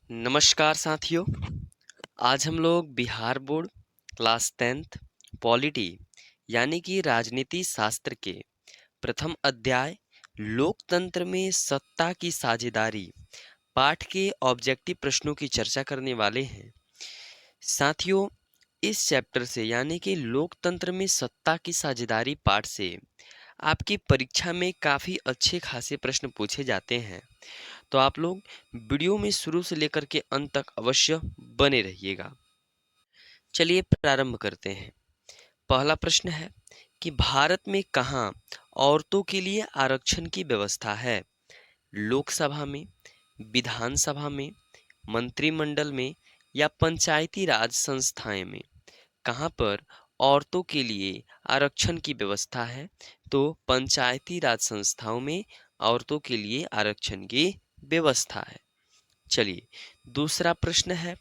नमस्कार साथियों। आज हम लोग Bihar board class 10th polity यानी कि राजनीति शास्त्र के प्रथम अध्याय लोकतंत्र में सत्ता की साझेदारी पाठ के ऑब्जेक्टिव प्रश्नों की चर्चा करने वाले हैं। साथियों, इस चैप्टर से यानी कि लोकतंत्र में सत्ता की साझेदारी पाठ से आपकी परीक्षा में काफ़ी अच्छे खासे प्रश्न पूछे जाते हैं। तो आप लोग वीडियो में शुरू से लेकर के अंत तक अवश्य बने रहिएगा। चलिए प्रारंभ करते हैं। पहला प्रश्न है कि भारत में कहाँ औरतों के लिए आरक्षण की व्यवस्था है? लोकसभा में, विधानसभा में, मंत्रिमंडल में या पंचायती राज संस्थाएं में? कहाँ पर औरतों के लिए आरक्षण की व्यवस्था है? तो पंचायती राज संस्थाओं में औरतों के लिए आरक्षण की व्यवस्था है। चलिए दूसरा प्रश्न है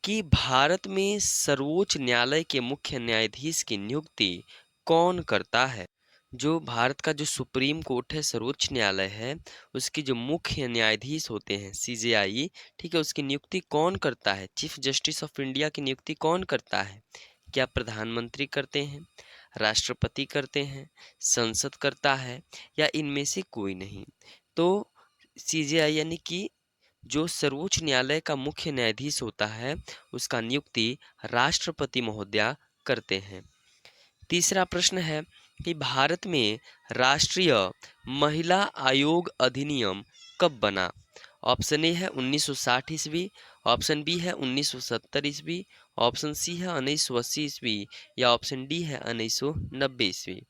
कि भारत में सर्वोच्च न्यायालय के मुख्य न्यायाधीश की नियुक्ति कौन करता है? जो भारत का जो सुप्रीम कोर्ट है, सर्वोच्च न्यायालय है, उसके जो मुख्य न्यायाधीश होते हैं सीजेआई, ठीक है, उसकी नियुक्ति कौन करता है? चीफ जस्टिस ऑफ इंडिया की नियुक्ति कौन करता है? क्या प्रधानमंत्री करते हैं, राष्ट्रपति करते हैं, संसद करता है या इनमें से कोई नहीं? तो सीजेआई यानी कि जो सर्वोच्च न्यायालय का मुख्य न्यायाधीश होता है, उसका नियुक्ति राष्ट्रपति महोदया करते हैं। तीसरा प्रश्न है कि भारत में राष्ट्रीय महिला आयोग अधिनियम कब बना? ऑप्शन ए है 1960 ईस्वी, ऑप्शन बी है 1970 ईस्वी, ऑप्शन सी है 1980 ईस्वी या ऑप्शन डी है 1990 ईस्वी।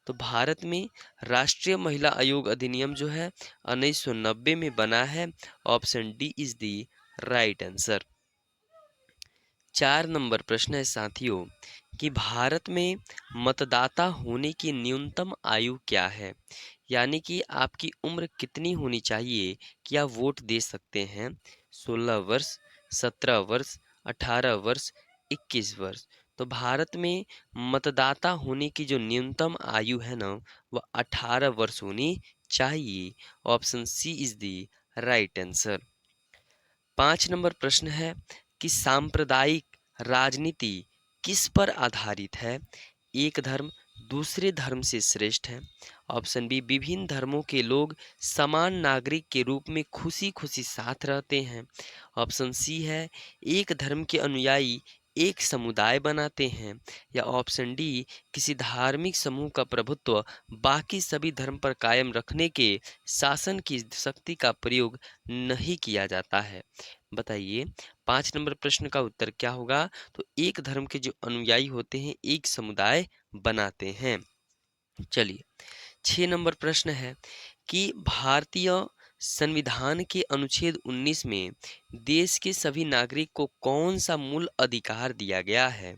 तो भारत में राष्ट्रीय महिला आयोग अधिनियम जो है 1990 में बना है। Option D is the right answer. 4 number प्रश्न है साथियों कि भारत में मतदाता होने की न्यूनतम आयु क्या है? यानी कि आपकी उम्र कितनी होनी चाहिए कि आप वोट दे सकते हैं? 16 वर्ष, 17 वर्ष, 18 वर्ष, 21 वर्ष। तो भारत में मतदाता होने की जो न्यूनतम आयु है ना, वह 18 वर्ष होनी चाहिए। Option C is the right answer. 5 नंबर प्रश्न है कि सांप्रदायिक राजनीति किस पर आधारित है? एक धर्म दूसरे धर्म से श्रेष्ठ है। ऑप्शन बी विभिन्न धर्मों के लोग समान नागरिक के रूप में खुशी खुशी साथ रहते हैं। ऑप्शन सी है एक धर्म के अनुयायी एक समुदाय बनाते हैं। या ऑप्शन डी किसी धार्मिक समूह का प्रभुत्व बाकी सभी धर्म पर कायम रखने के शासन की शक्ति का प्रयोग नहीं किया जाता है। बताइए 5 नंबर प्रश्न का उत्तर क्या होगा? तो एक धर्म के जो अनुयायी होते हैं एक समुदाय बनाते हैं। चलिए 6 नंबर प्रश्न है कि भारतीय संविधान के अनुच्छेद 19 में देश के सभी नागरिक को कौन सा मूल अधिकार दिया गया है?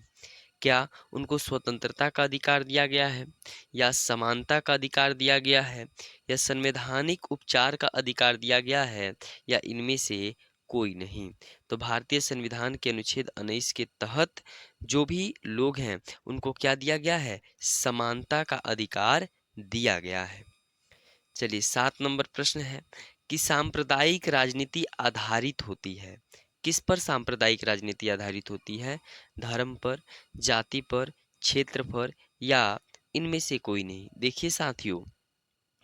क्या उनको स्वतंत्रता का अधिकार दिया गया है, या समानता का अधिकार दिया गया है, या संवैधानिक उपचार का अधिकार दिया गया है, या इनमें से कोई नहीं? तो भारतीय संविधान के अनुच्छेद 19 के तहत जो भी लोग हैं उनको क्या दिया गया है? समानता का अधिकार दिया गया है। चलिए 7 नंबर प्रश्न है कि सांप्रदायिक राजनीति आधारित होती है। किस पर सांप्रदायिक राजनीति आधारित होती है? धर्म पर, जाति पर, क्षेत्र पर या इनमें से कोई नहीं? देखिए साथियों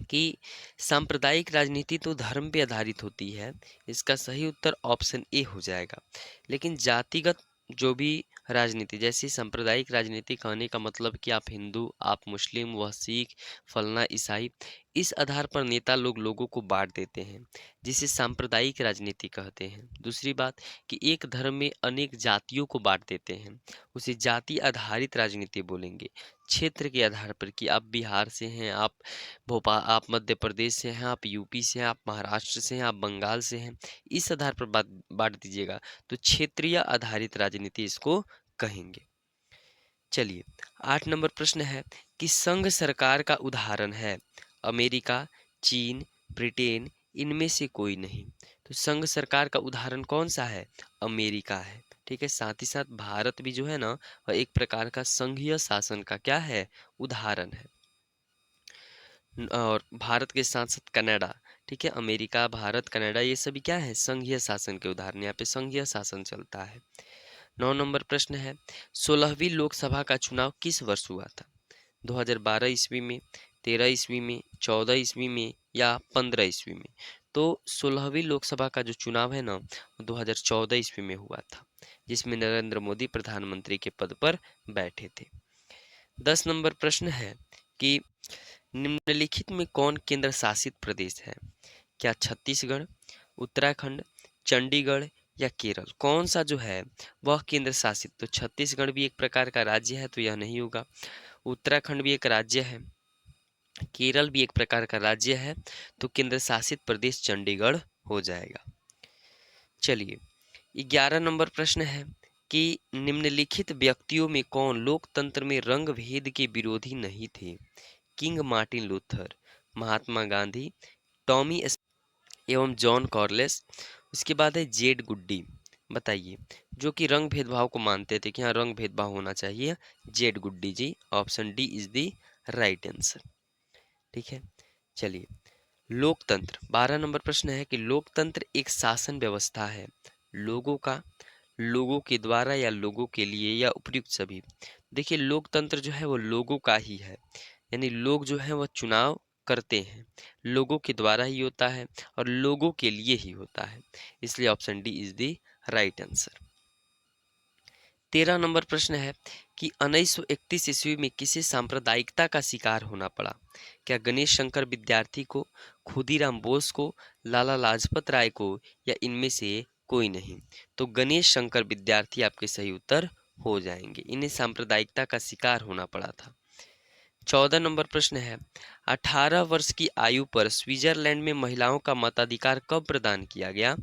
कि सांप्रदायिक राजनीति तो धर्म पे आधारित होती है, इसका सही उत्तर ऑप्शन ए हो जाएगा। लेकिन जातिगत जो भी राजनीति, जैसे सांप्रदायिक राजनीति कहने का मतलब कि आप हिंदू, आप मुस्लिम, वह सिख, फलना ईसाई, इस आधार पर नेता लोग लोगों को बांट देते हैं, जिसे सांप्रदायिक राजनीति कहते हैं। दूसरी बात कि एक धर्म में अनेक जातियों को बांट देते हैं, उसे जाति आधारित राजनीति बोलेंगे। क्षेत्र के आधार पर कि आप बिहार से हैं, आप भोपाल, आप मध्य प्रदेश से हैं, आप यूपी से हैं, आप महाराष्ट्र से हैं, आप बंगाल से हैं, इस आधार पर बांट दीजिएगा तो क्षेत्रीय आधारित राजनीति इसको कहेंगे। चलिए 8 नंबर प्रश्न है कि संघ सरकार का उदाहरण है अमेरिका, चीन, ब्रिटेन, इनमें से कोई नहीं? तो संघ सरकार का उदाहरण कौन सा है? अमेरिका है। ठीक है, साथ ही साथ भारत भी जो है ना, वह एक प्रकार का संघीय शासन का क्या है? उदाहरण है। और भारत के साथ साथ कनाडा, ठीक है, अमेरिका, भारत, कनाडा ये सभी क्या है, संघीय शासन के उदाहरण, यहाँ पे संघीय शासन चलता है। 9 नंबर प्रश्न है, 16वीं लोकसभा का चुनाव किस वर्ष हुआ था? 2012 ईस्वी में, 13 ईस्वी में, 14 ईस्वी में या 15 ईस्वी में? तो 16वीं लोकसभा का जो चुनाव है ना, 2014 ईस्वी में हुआ था, जिसमें नरेंद्र मोदी प्रधानमंत्री के पद पर बैठे थे। 10 नंबर प्रश्न है कि निम्नलिखित में कौन केंद्र शासित प्रदेश है? क्या छत्तीसगढ़, उत्तराखंड, चंडीगढ़ या केरल? कौन सा जो है वह केंद्र शासित? तो छत्तीसगढ़ भी एक प्रकार का राज्य है, तो यह नहीं होगा। उत्तराखंड भी एक राज्य है, केरल भी एक प्रकार का राज्य है, तो केंद्र शासित प्रदेश चंडीगढ़ हो जाएगा। चलिए, 11 नंबर प्रश्न है कि निम्नलिखित व्यक्तियों में कौन लोकतंत्र में रंग भेद के विरोधी नहीं थे? King Martin Luther, Mahatma Gandhi, Tommy एवं जॉन कॉर्लिस। उसके बाद है जेड गुड्डी। बताइए, जो कि रंग भेदभाव को मानते थे कि हाँ रंग भेदभाव होना चाहिए, जेड गुड्डी जी। Option D is the right answer. ठीक है, चलिए, लोकतंत्र 12 नंबर प्रश्न है कि लोकतंत्र एक शासन व्यवस्था है, लोगों का, लोगों के द्वारा या लोगों के लिए या उपयुक्त सभी। देखिए, लोकतंत्र जो है वो लोगों का ही है, यानी लोग जो है वह चुनाव करते हैं, लोगों के द्वारा ही होता है और लोगों के लिए ही होता है, इसलिए option D is the right answer. 13 number प्रश्न है कि 1931 ईस्वी में किसे सांप्रदायिकता का शिकार होना पड़ा? क्या गणेश शंकर विद्यार्थी को, खुदीराम बोस को, लाला लाजपत राय को या इनमें से कोई नहीं? तो गणेश शंकर विद्यार्थी आपके सही उत्तर हो जाएंगे, इन्हें सांप्रदायिकता का शिकार होना पड़ा था। 14 नंबर प्रश्न है, 18 वर्ष की आयु पर स्विट्जरलैंड में महिलाओं का मताधिकार कब प्रदान किया गया?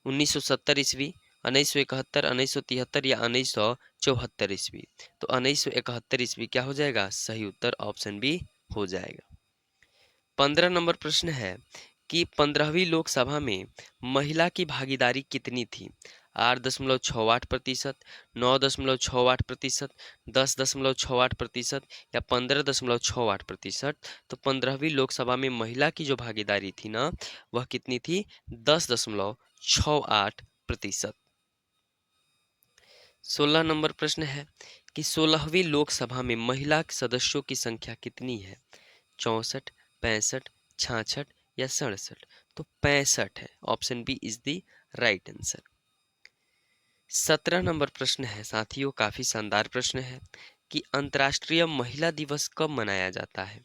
1970 ईस्वी, 1971, 1973 या 1974 ईस्वी? तो 1971 ईस्वी क्या हो जाएगा? सही उत्तर ऑप्शन बी हो जाएगा। 15 नंबर प्रश्न है कि 15वीं लोकसभा में महिला की भागीदारी कितनी थी? 8.68%, 9.68%, 10.68% या 15.68%? तो 15वीं लोकसभा में महिला की जो भागीदारी थी ना, वह कितनी थी? 10.68%। 16 नंबर प्रश्न है कि 16वीं लोकसभा में महिला सदस्यों की संख्या कितनी है? 64, 65, 66 या 67? तो 65 है, option B is the right answer. 17 नंबर प्रश्न है साथियों, काफी शानदार प्रश्न है कि अंतर्राष्ट्रीय महिला दिवस कब मनाया जाता है?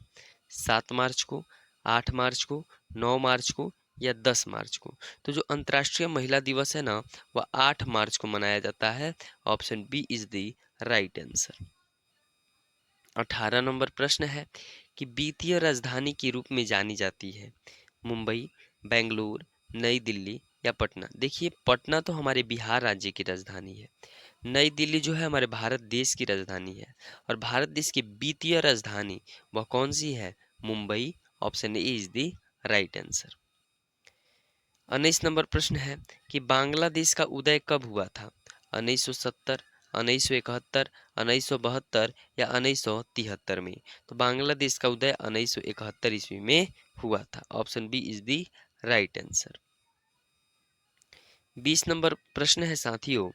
7 मार्च को, 8 मार्च को, 9 मार्च को या 10 मार्च को? तो जो अंतर्राष्ट्रीय महिला दिवस है ना, वह 8 मार्च को मनाया जाता है, option B is the right answer. 18 नंबर प्रश्न है कि वित्तीय राजधानी के रूप में जानी जाती है मुंबई, बेंगलुरु, नई दिल्ली या पटना? देखिए, पटना तो हमारे बिहार राज्य की राजधानी है, नई दिल्ली जो है हमारे भारत देश की राजधानी है, और भारत देश की वित्तीय राजधानी वह कौन सी है? Mumbai. Option A is the right answer. 19 number प्रश्न है कि बांग्लादेश का उदय कब हुआ था? 1970, 1971, 1972 या 1973 में? तो बांग्लादेश का उदय 1971 ईस्वी में हुआ था, option B is the right answer. 20 नंबर प्रश्न है साथियों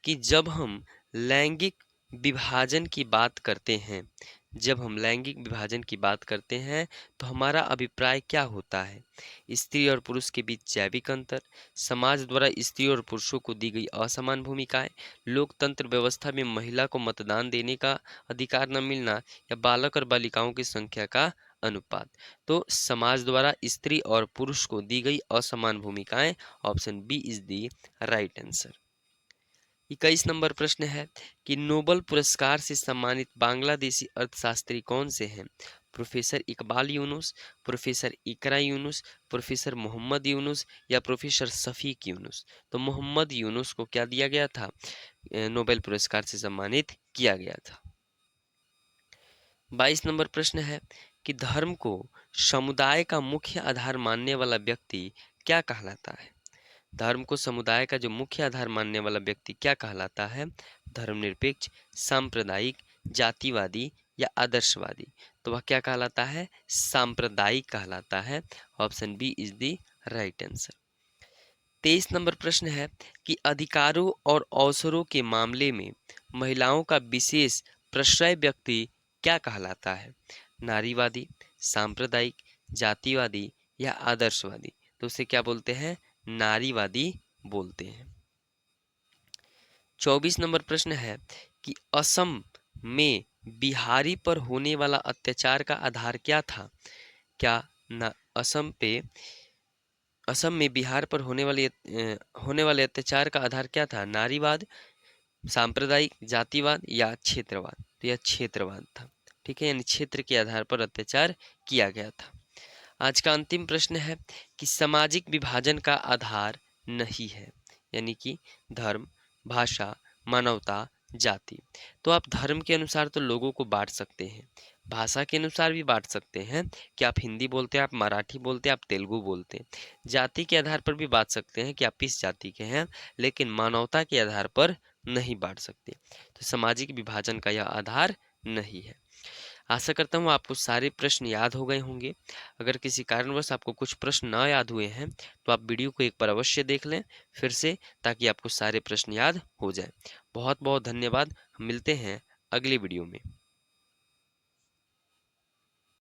कि जब हम लैंगिक विभाजन की बात करते हैं, जब हम लैंगिक विभाजन की बात करते हैं तो हमारा अभिप्राय क्या होता है? स्त्री और पुरुष के बीच जैविक अंतर, समाज द्वारा स्त्री और पुरुषों को दी गई असमान भूमिकाएं, लोकतंत्र व्यवस्था में महिला को मतदान देने का अधिकार न मिलना या बालक और बालिकाओं की संख्या का अनुपात? तो समाज द्वारा स्त्री और पुरुष को दी गई असमान भूमिकाएं, option B is the right answer. 21 नंबर प्रश्न है कि नोबल पुरस्कार से सम्मानित बांग्लादेशी अर्थशास्त्री कौन से हैं? प्रोफेसर इकबाल यूनुस, प्रोफेसर इकरा यूनुस, प्रोफेसर मोहम्मद यूनुस या प्रोफेसर शफीक यूनुस? तो मोहम्मद यूनुस को क्या दिया गया था? नोबेल पुरस्कार से सम्मानित किया गया था। 22 नंबर प्रश्न है कि धर्म को समुदाय का मुख्य आधार मानने वाला व्यक्ति क्या कहलाता है? धर्म को समुदाय का जो मुख्य आधार मानने वाला व्यक्ति क्या कहलाता है? धर्मनिरपेक्ष, सांप्रदायिक, जातिवादी या आदर्शवादी? तो वह क्या कहलाता है? सांप्रदायिक कहलाता है। Option B is the right answer. 23 नंबर प्रश्न है कि अधिकारों और अवसरों के मामले में महिलाओं का विशेष प्रश्रय व्यक्ति क्या कहलाता है? नारीवादी, सांप्रदायिक, जातिवादी या आदर्शवादी? तो उसे क्या बोलते हैं? नारीवादी बोलते हैं। 24 नंबर प्रश्न है कि असम में बिहारी पर होने वाला अत्याचार का आधार क्या था? क्या न असम में बिहार पर होने वाले अत्याचार का आधार क्या था? नारीवाद, सांप्रदायिक, जातिवाद या क्षेत्रवाद? तो यह क्षेत्रवाद था। ठीक है, यानी क्षेत्र के आधार पर अत्याचार किया गया था। आज का अंतिम प्रश्न है कि सामाजिक विभाजन का आधार नहीं है, यानी कि धर्म, भाषा, मानवता, जाति। तो आप धर्म के अनुसार तो लोगों को बांट सकते हैं, भाषा के अनुसार भी बांट सकते हैं कि आप हिंदी बोलते हैं, आप मराठी बोलते हैं, आप तेलुगु बोलते हैं। जाति के आधार पर भी बांट सकते हैं कि आप इस जाति के हैं, लेकिन मानवता के आधार पर नहीं बांट सकते। तो सामाजिक विभाजन का यह आधार नहीं है। आशा करता हूँ आपको सारे प्रश्न याद हो गए होंगे। अगर किसी कारणवश आपको कुछ प्रश्न ना याद हुए हैं तो आप वीडियो को एक बार अवश्य देख लें फिर से, ताकि आपको सारे प्रश्न याद हो जाए। बहुत बहुत धन्यवाद। हम मिलते हैं अगले वीडियो में।